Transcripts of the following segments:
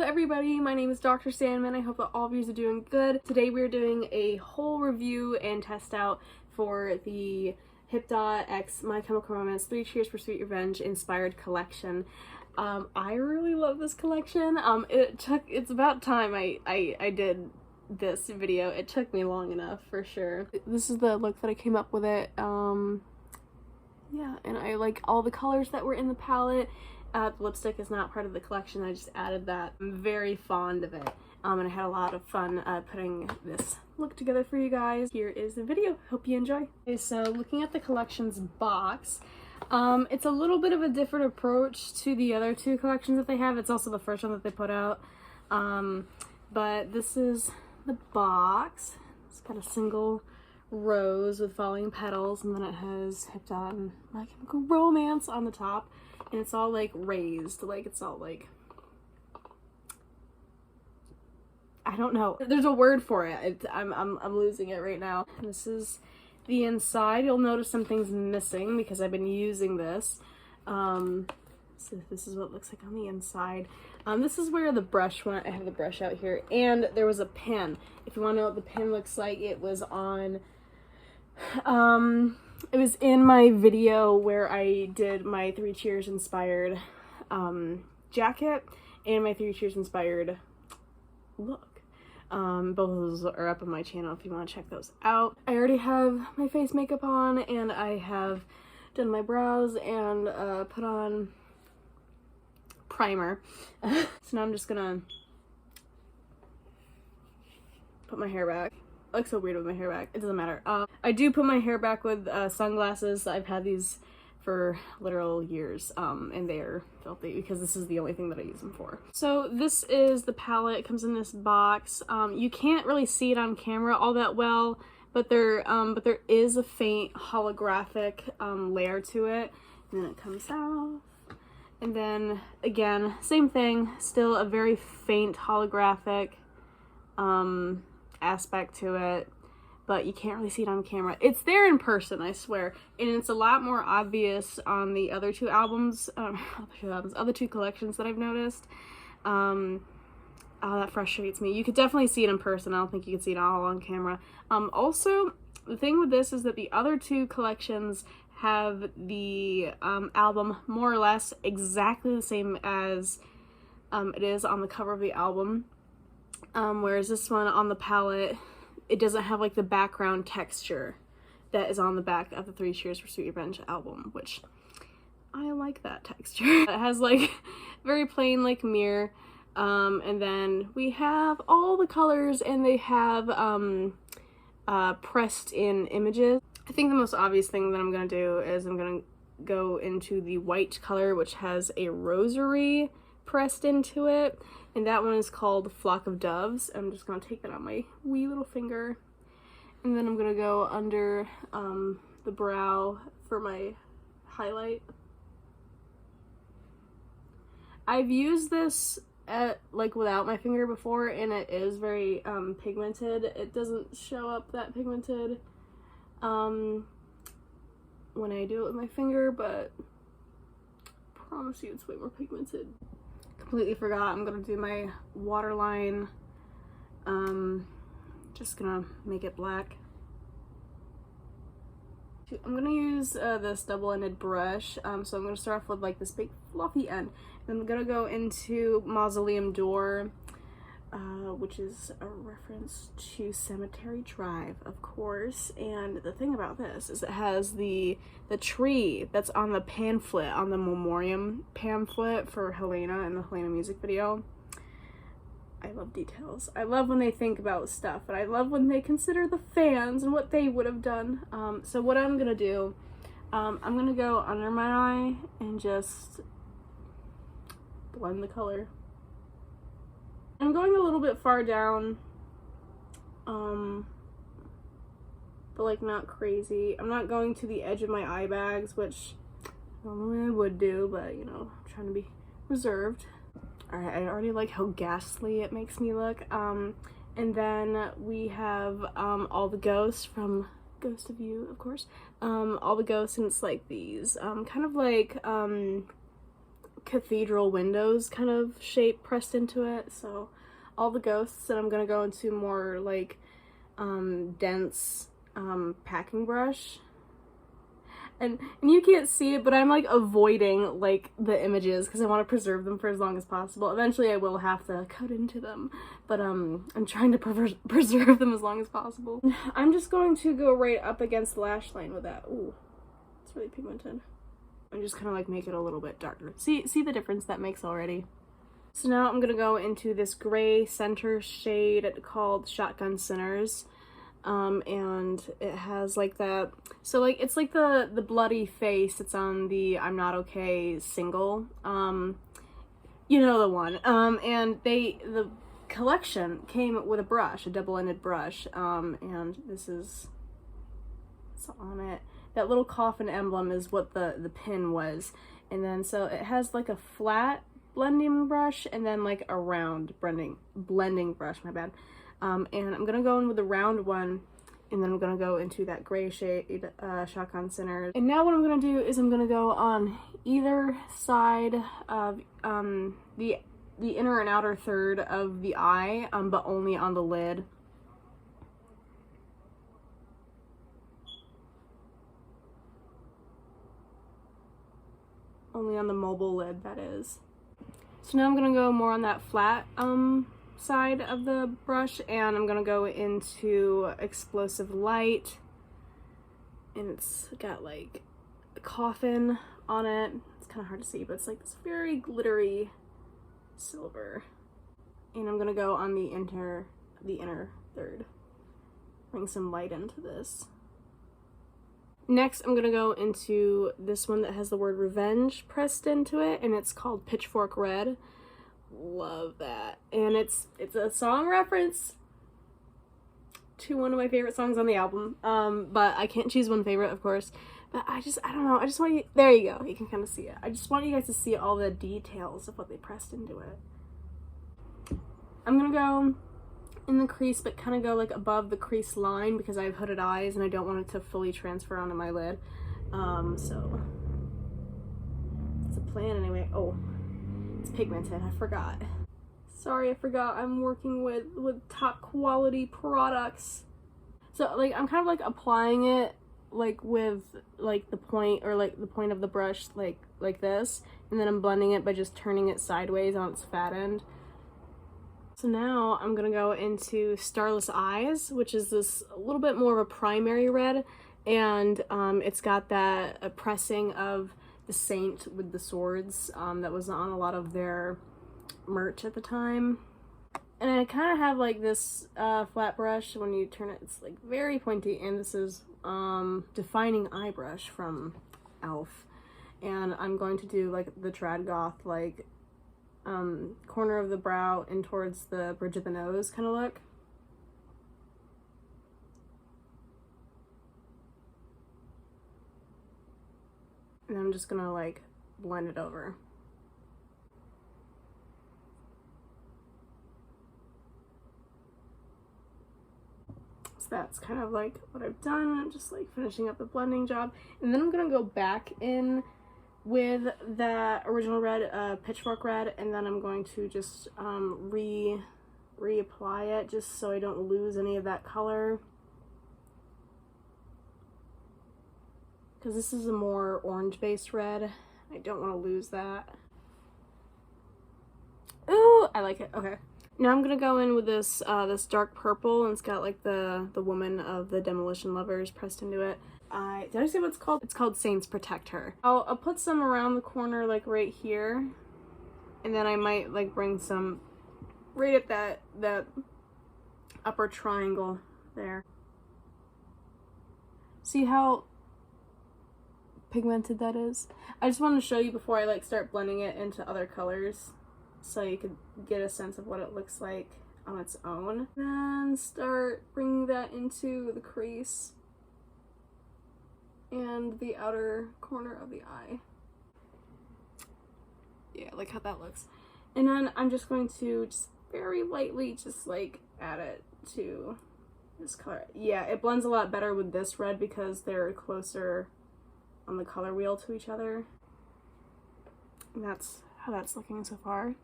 everybody, my name is Dr. Sandman. I hope that all of you are doing good. Today we're doing a whole review and test out for the Hipdot x My Chemical Romance 3 Cheers for Sweet Revenge inspired collection. I really love this collection. It's about time I did this video. It took me long enough for sure. This is the look that I came up with it. Yeah, and I like all the colors that were in the palette. The lipstick is not part of the collection. I just added that. I'm very fond of it. And I had a lot of fun putting this look together for you guys. Here is the video. Hope you enjoy. Okay, so looking at the collection's box, it's a little bit of a different approach to the other two collections that they have. It's also the first one that they put out. But this is the box. It's got a single rose with falling petals, and then it has Hipdot and My Chemical Romance on the top. And it's all like raised, like it's all like, I don't know. There's a word for it. I'm losing it right now. This is the inside. You'll notice some things missing because I've been using this. So this is what it looks like on the inside. This is where the brush went. I have the brush out here, and there was a pin. If you want to know what the pin looks like, it was on. It was in my video where I did my 3 Cheers inspired jacket and my 3 Cheers inspired look. Both of those are up on my channel if you want to check those out. I already have my face makeup on, and I have done my brows and put on primer. So now I'm just gonna put my hair back. I look so weird with my hair back. It doesn't matter. I do put my hair back with sunglasses. I've had these for literal years, and they are filthy because this is the only thing that I use them for. So this is the palette. It comes in this box. You can't really see it on camera all that well, but there is a faint holographic layer to it, and then it comes out. And then again, same thing. Still a very faint holographic aspect to it, but you can't really see it on camera. It's there in person, I swear, and it's a lot more obvious on the other two albums, other two collections that I've noticed. Oh, that frustrates me. You could definitely see it in person. I don't think you can see it all on camera. Also, the thing with this is that the other two collections have the album more or less exactly the same as it is on the cover of the album. Whereas this one on the palette, it doesn't have like the background texture that is on the back of the 3 Cheers for Sweet Revenge album, which I like that texture. It has like very plain like mirror, and then we have all the colors, and they have pressed in images. I think the most obvious thing that I'm gonna do is I'm gonna go into the white color, which has a rosary pressed into it, and that one is called Flock of Doves. I'm just gonna take that on my wee little finger, and then I'm gonna go under the brow for my highlight. I've used this like without my finger before, and it is very pigmented. It doesn't show up that pigmented when I do it with my finger, but I promise you it's way more pigmented. Completely forgot. I'm gonna do my waterline. Just gonna make it black. I'm gonna use this double-ended brush. So I'm gonna start off with like this big fluffy end. Then I'm gonna go into Mausoleum Door, which is a reference to Cemetery Drive, of course. And the thing about this is it has the tree that's on the pamphlet, on the memoriam pamphlet for Helena in the Helena music video. I love details. I love when they think about stuff, and I love when they consider the fans and what they would have done. So what I'm gonna do, I'm gonna go under my eye and just blend the color. I'm going a little bit far down, but like not crazy. I'm not going to the edge of my eye bags, which normally I would do, but you know, I'm trying to be reserved. Alright, I already like how ghastly it makes me look. And then we have all the ghosts from Ghost of You, of course. All the ghosts, and it's like these kind of like cathedral windows kind of shape pressed into it. So all the ghosts, and I'm gonna go into more like dense packing brush. And you can't see it, but I'm like avoiding like the images because I want to preserve them for as long as possible. Eventually I will have to cut into them, but I'm trying to preserve them as long as possible. I'm just going to go right up against the lash line with that. Ooh, it's really pigmented. And just kind of like make it a little bit darker. See the difference that makes already? So now I'm gonna go into this gray center shade called Shotgun Sinners. And it has like that, so like it's like the bloody face that's on the I'm Not Okay single, you know the one, and the collection came with a brush, a double-ended brush, and this is, it's on it. That little coffin emblem is what the pin was, and then so it has like a flat blending brush and then like a round blending brush, my bad. And I'm gonna go in with the round one, and then I'm gonna go into that gray shade, Shotgun Sinners. And now what I'm gonna do is I'm gonna go on either side of the inner and outer third of the eye, but only on the lid. Only on the mobile lid, that is. So now I'm gonna go more on that flat side of the brush, and I'm gonna go into Explosive Light, and it's got like a coffin on it. It's kind of hard to see, but it's like this very glittery silver. And I'm gonna go on the inner third, bring some light into this. Next, I'm gonna go into this one that has the word revenge pressed into it, and it's called Pitchfork Red. Love that. And it's a song reference to one of my favorite songs on the album, but I can't choose one favorite, of course. But I don't know, I just want you, there you go, you can kind of see it. I just want you guys to see all the details of what they pressed into it. I'm gonna go in the crease, but kind of go like above the crease line because I have hooded eyes and I don't want it to fully transfer onto my lid. So it's a plan anyway. Oh, it's pigmented, I forgot. Sorry, I forgot I'm working with top quality products. So like I'm kind of like applying it like with like the point, or like the point of the brush like this, and then I'm blending it by just turning it sideways on its fat end. So now I'm gonna go into Starless Eyes, which is this a little bit more of a primary red, and it's got that pressing of the saint with the swords that was on a lot of their merch at the time. And I kind of have like this flat brush. When you turn it, it's like very pointy, and this is Defining Eye Brush from Elf. And I'm going to do like the trad goth like corner of the brow and towards the bridge of the nose kind of look. And I'm just gonna like blend it over. So that's kind of like what I've done. I'm just like finishing up the blending job. And then I'm gonna go back in with that original red, Pitchfork Red, and then I'm going to just reapply it just so I don't lose any of that color. Because this is a more orange-based red. I don't want to lose that. Ooh, I like it. Okay. Now I'm gonna go in with this this dark purple, and it's got like the woman of the Demolition Lovers pressed into it. Did I say what it's called? It's called Saints Protect Her. I'll put some around the corner, like right here, and then I might like bring some right at that upper triangle there. See how pigmented that is? I just wanted to show you before I like start blending it into other colors, so you could get a sense of what it looks like on its own. Then start bringing that into the crease and the outer corner of the eye. Yeah, like how that looks. And then I'm just going to just very lightly just like add it to this color. Yeah, it blends a lot better with this red because they're closer on the color wheel to each other. And that's how that's looking so far.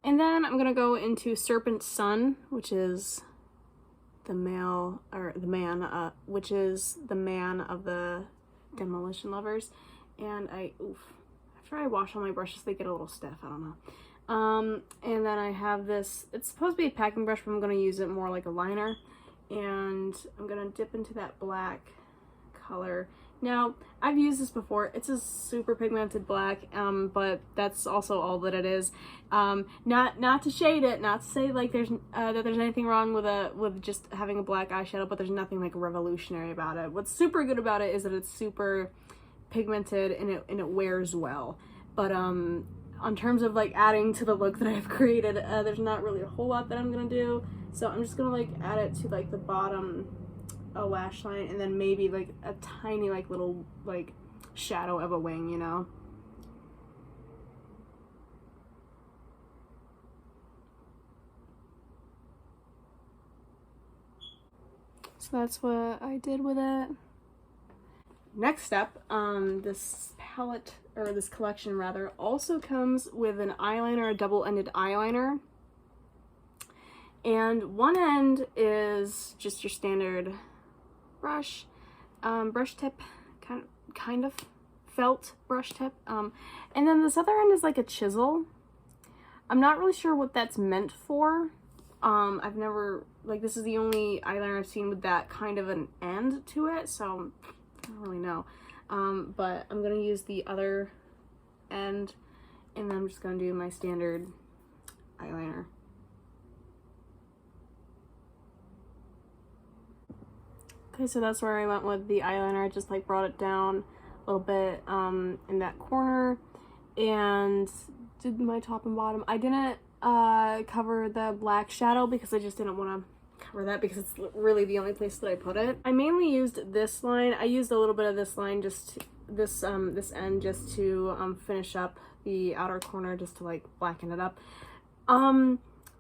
And then I'm gonna go into Serpent Sun, which is the male, or the man, which is the man of the Demolition Lovers. And after I wash all my brushes, they get a little stiff, I don't know. And then I have this, it's supposed to be a packing brush, but I'm going to use it more like a liner. And I'm going to dip into that black color. Now, I've used this before. It's a super pigmented black, but that's also all that it is. Not to shade it, not to say like there's that there's anything wrong with just having a black eyeshadow, but there's nothing like revolutionary about it. What's super good about it is that it's super pigmented and it wears well. But on terms of like adding to the look that I've created, there's not really a whole lot that I'm gonna do. So I'm just gonna like add it to like the bottom lash line, and then maybe like a tiny like little like shadow of a wing, you know. So that's what I did with it. Next step, this palette, or this collection rather, also comes with an eyeliner, a double-ended eyeliner. And one end is just your standard brush tip, kind of felt brush tip. And then this other end is like a chisel. I'm not really sure what that's meant for. I've never, like, this is the only eyeliner I've seen with that kind of an end to it, so I don't really know. But I'm gonna use the other end, and then I'm just gonna do my standard eyeliner. Okay, so that's where I went with the eyeliner. I just like brought it down a little bit in that corner and did my top and bottom. I didn't cover the black shadow because I just didn't want to cover that because it's really the only place that I put it. I mainly used this line. I used a little bit of this line, just this end, just to finish up the outer corner, just to like blacken it up.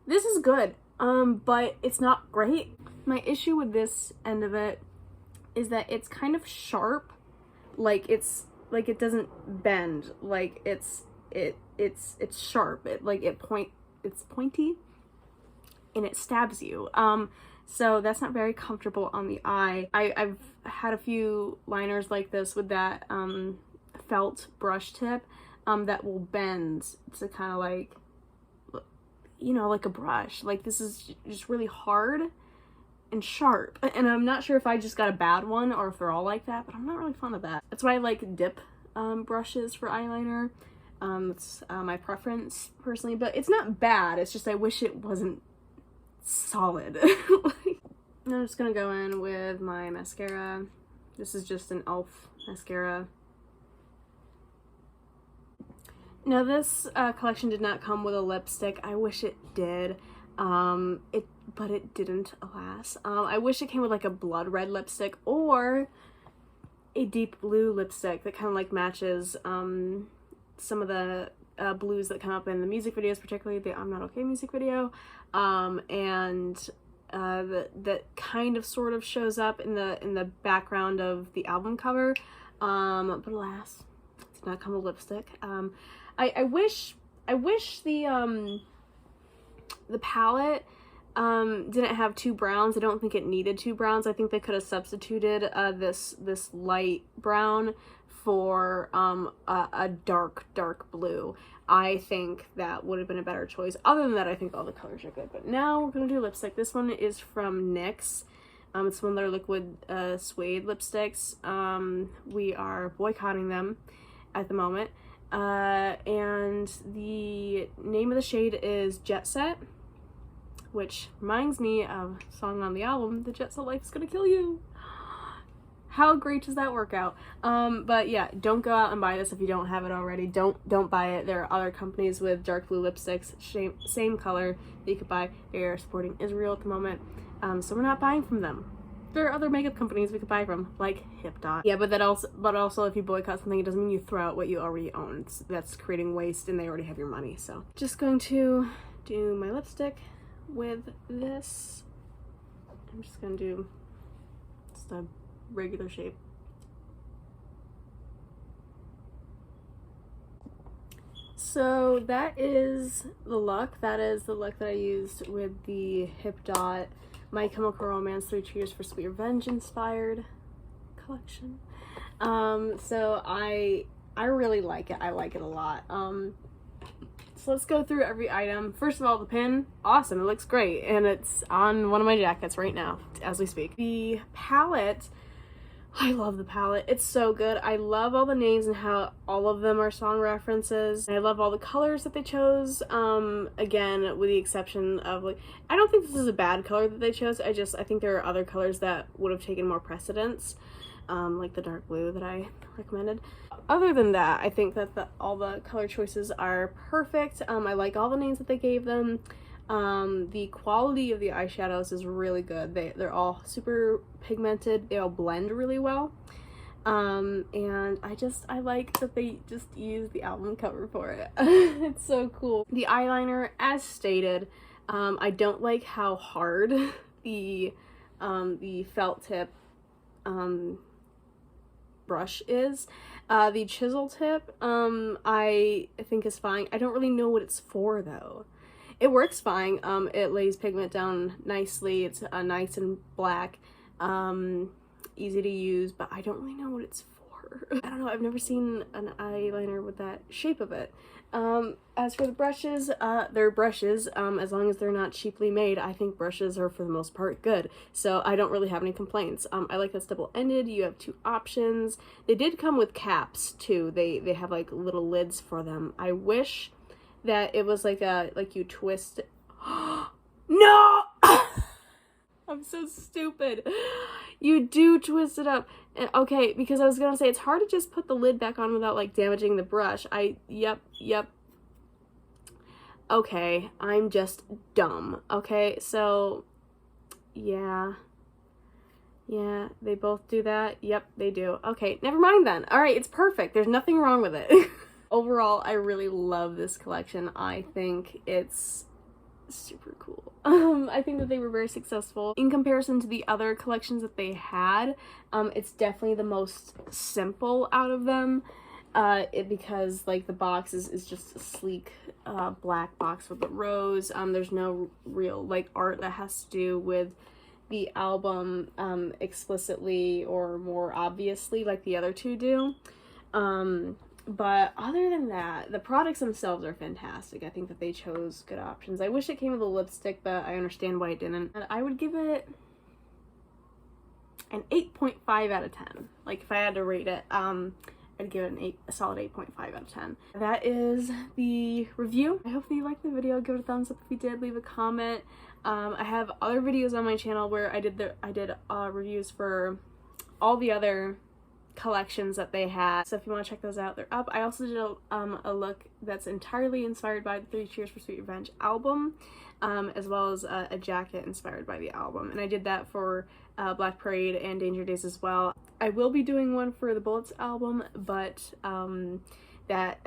This is good, but it's not great. My issue with this end of it is that it's kind of sharp, like it doesn't bend, like it's sharp, it's pointy and it stabs you. So that's not very comfortable on the eye. I've had a few liners like this with that felt brush tip that will bend to kind of like, you know, like a brush. Like, this is just really hard and sharp, and I'm not sure if I just got a bad one or if they're all like that, but I'm not really fond of that. That's why I like dip brushes for eyeliner. It's my preference personally, but it's not bad. It's just I wish it wasn't solid. Like, I'm just gonna go in with my mascara. This is just an e.l.f. mascara. Now this collection did not come with a lipstick. I wish it did, but it didn't, alas. I wish it came with like a blood red lipstick or a deep blue lipstick that kind of like matches some of the blues that come up in the music videos, particularly the I'm Not Okay music video, and that kind of sort of shows up in the background of the album cover, but alas, it did not come with lipstick. I wish the palette didn't have two browns. I don't think it needed two browns. I think they could have substituted this light brown for a dark blue. I think that would have been a better choice. Other than that, I think all the colors are good. But now we're gonna do lipstick. This one is from NYX. It's one of their liquid suede lipsticks. We are boycotting them at the moment. And the name of the shade is Jet Set, which reminds me of a song on the album, The Jet Set Life is Gonna Kill You. How great does that work out? But yeah, don't go out and buy this if you don't have it already. Don't buy it. There are other companies with dark blue lipsticks, same color, that you could buy. They are supporting Israel at the moment, so we're not buying from them. There are other makeup companies we could buy from, like Hipdot. Yeah, but also if you boycott something, it doesn't mean you throw out what you already own. That's creating waste, and they already have your money. So just going to do my lipstick with this. I'm just gonna do just a regular shape. So that is the look. That is the look that I used with the Hipdot My Chemical Romance 3 Cheers for Sweet Revenge inspired collection. So I really like it. I like it a lot. So let's go through every item. First of all, the pin, awesome. It looks great, and it's on one of my jackets right now as we speak. The palette, I love the palette. It's so good. I love all the names and how all of them are song references. I love all the colors that they chose. Again, with the exception of, like, I don't think this is a bad color that they chose. I think there are other colors that would have taken more precedence, like the dark blue that I recommended. Other than that, I think that all the color choices are perfect. I like all the names that they gave them. The quality of the eyeshadows is really good. They're all super pigmented. They all blend really well. And I like that they just used the album cover for it. It's so cool. The eyeliner, as stated, I don't like how hard the felt tip brush is. The chisel tip, I think is fine. I don't really know what it's for though. It works fine. It lays pigment down nicely. It's nice and black, easy to use, but I don't really know what it's for. I don't know. I've never seen an eyeliner with that shape of it. As for the brushes, they're brushes. As long as they're not cheaply made, I think brushes are for the most part good. So I don't really have any complaints. I like that's double-ended. You have two options. They did come with caps too. They have like little lids for them. I wish that it was like you twist. No! I'm so stupid. You do twist it up. Okay, because I was gonna say it's hard to just put the lid back on without like damaging the brush. Yep. Okay, I'm just dumb. Okay, so yeah, they both do that. Yep, they do. Okay, never mind then. All right, it's perfect. There's nothing wrong with it. Overall, I really love this collection. I think it's super cool. I think that they were very successful. In comparison to the other collections that they had, it's definitely the most simple out of them. Because like the box is just a sleek black box with the rose. There's no real like art that has to do with the album explicitly or more obviously like the other two do. But other than that, the products themselves are fantastic. I think that they chose good options. I wish it came with a lipstick, but I understand why it didn't. And I would give it an 8.5 out of 10. Like if I had to rate it, I'd give it a solid 8.5 out of 10. That is the review. I hope that you liked the video. Give it a thumbs up if you did. Leave a comment. I have other videos on my channel where I did reviews for all the other collections that they had. So if you want to check those out, they're up. I also did a look that's entirely inspired by the 3 Cheers for Sweet Revenge album, as well as a jacket inspired by the album. And I did that for Black Parade and Danger Days as well. I will be doing one for the Bullets album, but that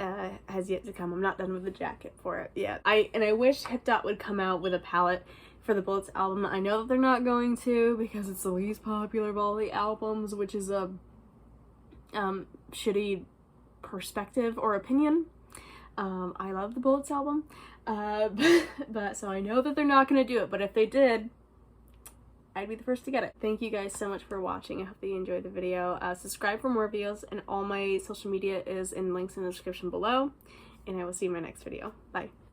has yet to come. I'm not done with the jacket for it yet. I wish Hipdot would come out with a palette for the Bullets album. I know that they're not going to because it's the least popular of all the albums, which is a shitty perspective or opinion. I love the Bullets album, but so I know that they're not gonna do it, but if they did, I'd be the first to get it. Thank you guys so much for watching. I hope that you enjoyed the video. Subscribe for more videos, and all my social media is in links in the description below, and I will see you in my next video. Bye.